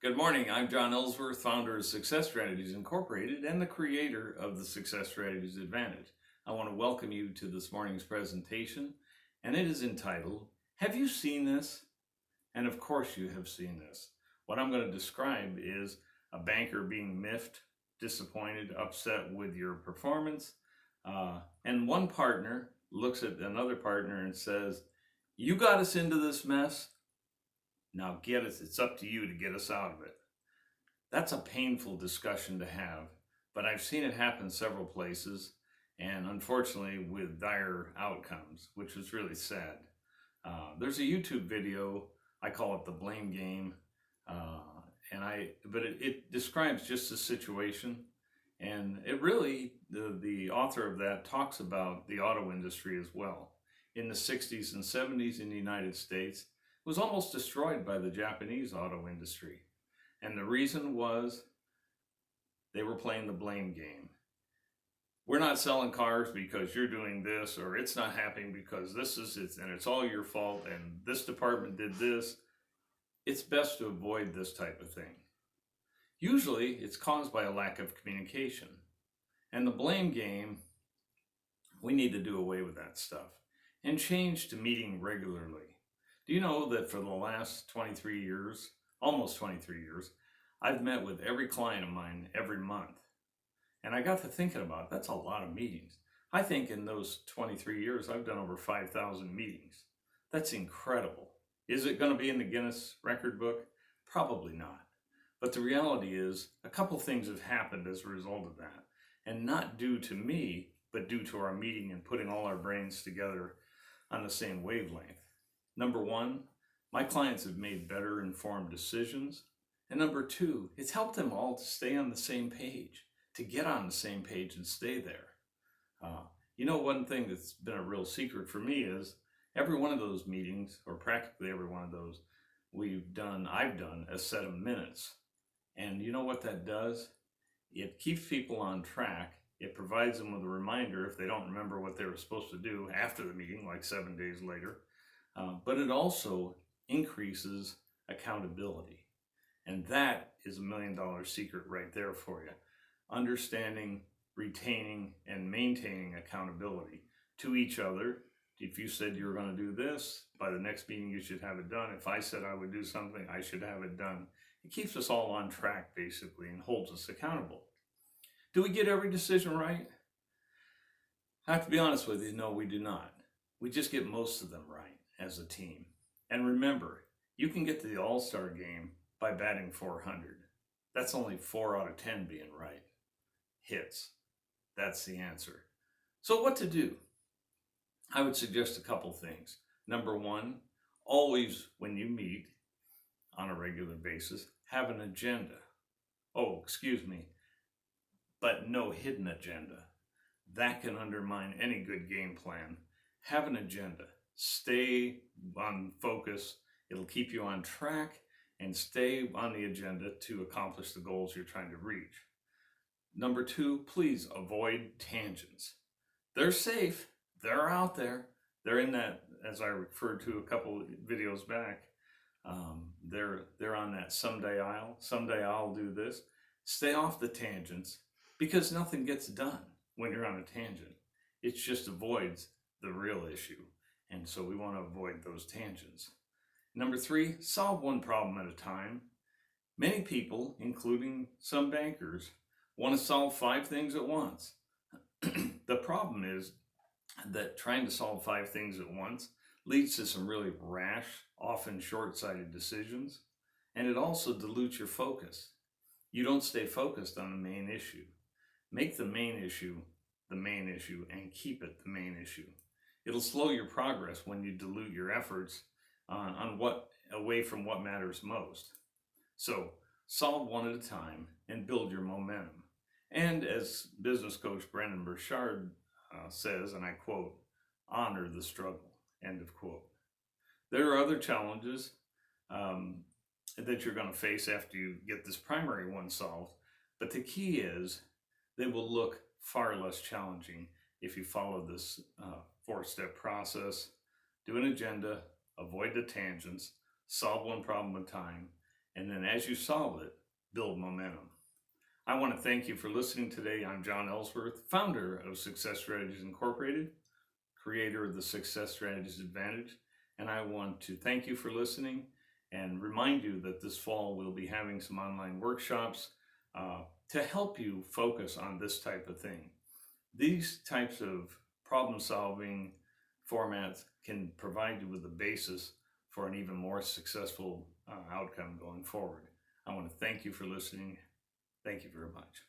Good morning. I'm John Ellsworth, founder of Success Strategies Incorporated and the creator of the Success Strategies Advantage. I want to welcome you to this morning's presentation, and it is entitled, Have You Seen This? And of course you have seen this. What I'm going to describe is a banker being miffed, disappointed, upset with your performance, and one partner looks at another partner and says, "You got us into this mess. Now get us, it's up to you to get us out of it." That's a painful discussion to have, but I've seen it happen several places and unfortunately with dire outcomes, which is really sad. There's a YouTube video, I call it the blame game, uh, but it describes just the situation, and it really, the author of that talks about the auto industry as well. In the 60s and 70s in the United States, was almost destroyed by the Japanese auto industry. And the reason was they were playing the blame game. We're not selling cars because you're doing this, or it's not happening because this is it, and it's all your fault, and this department did this. It's best to avoid this type of thing. Usually it's caused by a lack of communication. And the blame game, we need to do away with that stuff and change to meeting regularly. Do you know that for the last 23 years, almost 23 years, I've met with every client of mine every month. And I got to thinking about, that's a lot of meetings. I think in those 23 years, I've done over 5,000 meetings. That's incredible. Is it going to be in the Guinness record book? Probably not. But the reality is, a couple things have happened as a result of that. And not due to me, but due to our meeting and putting all our brains together on the same wavelength. Number one, my clients have made better informed decisions. And number two, it's helped them all to stay on the same page, to get on the same page and stay there. One thing that's been a real secret for me is every one of those meetings, or practically every one of those, I've done a set of minutes. And you know what that does? It keeps people on track. It provides them with a reminder if they don't remember what they were supposed to do after the meeting, like 7 days later. But it also increases accountability. And that is $1 million secret right there for you. Understanding, retaining, and maintaining accountability to each other. If you said you were going to do this, by the next meeting you should have it done. If I said I would do something, I should have it done. It keeps us all on track, basically, and holds us accountable. Do we get every decision right? I have to be honest with you, no, we do not. We just get most of them right as a team. And remember, you can get to the All-Star game by batting .400. That's only 4 out of 10 being right. Hits. That's the answer. So what to do? I would suggest a couple things. Number one, always when you meet on a regular basis, have an agenda. But no hidden agenda. That can undermine any good game plan. Have an agenda. Stay on focus. It'll keep you on track, and stay on the agenda to accomplish the goals you're trying to reach. Number two, please avoid tangents. They're safe. They're out there. They're in that, as I referred to a couple videos back, they're on that someday I'll do this. Stay off the tangents, because nothing gets done when you're on a tangent. It just avoids the real issue. And so we want to avoid those tangents. Number three, solve one problem at a time. Many people, including some bankers, want to solve 5 things at once. The problem is that trying to solve 5 things at once leads to some really rash, often short-sighted decisions, and it also dilutes your focus. You don't stay focused on the main issue. Make the main issue the main issue, and keep it the main issue. It'll slow your progress when you dilute your efforts away from what matters most. So solve one at a time and build your momentum. And as business coach Brendon Burchard says, and I quote, honor the struggle, end of quote. There are other challenges that you're going to face after you get this primary one solved, but the key is they will look far less challenging if you follow this 4-step process. Do an agenda, avoid the tangents, solve one problem at a time, and then as you solve it, build momentum. I want to thank you for listening today. I'm John Ellsworth, founder of Success Strategies Incorporated, creator of the Success Strategies Advantage, and I want to thank you for listening and remind you that this fall we'll be having some online workshops to help you focus on this type of thing. These types of problem solving formats can provide you with the basis for an even more successful outcome going forward. I want to thank you for listening. Thank you very much.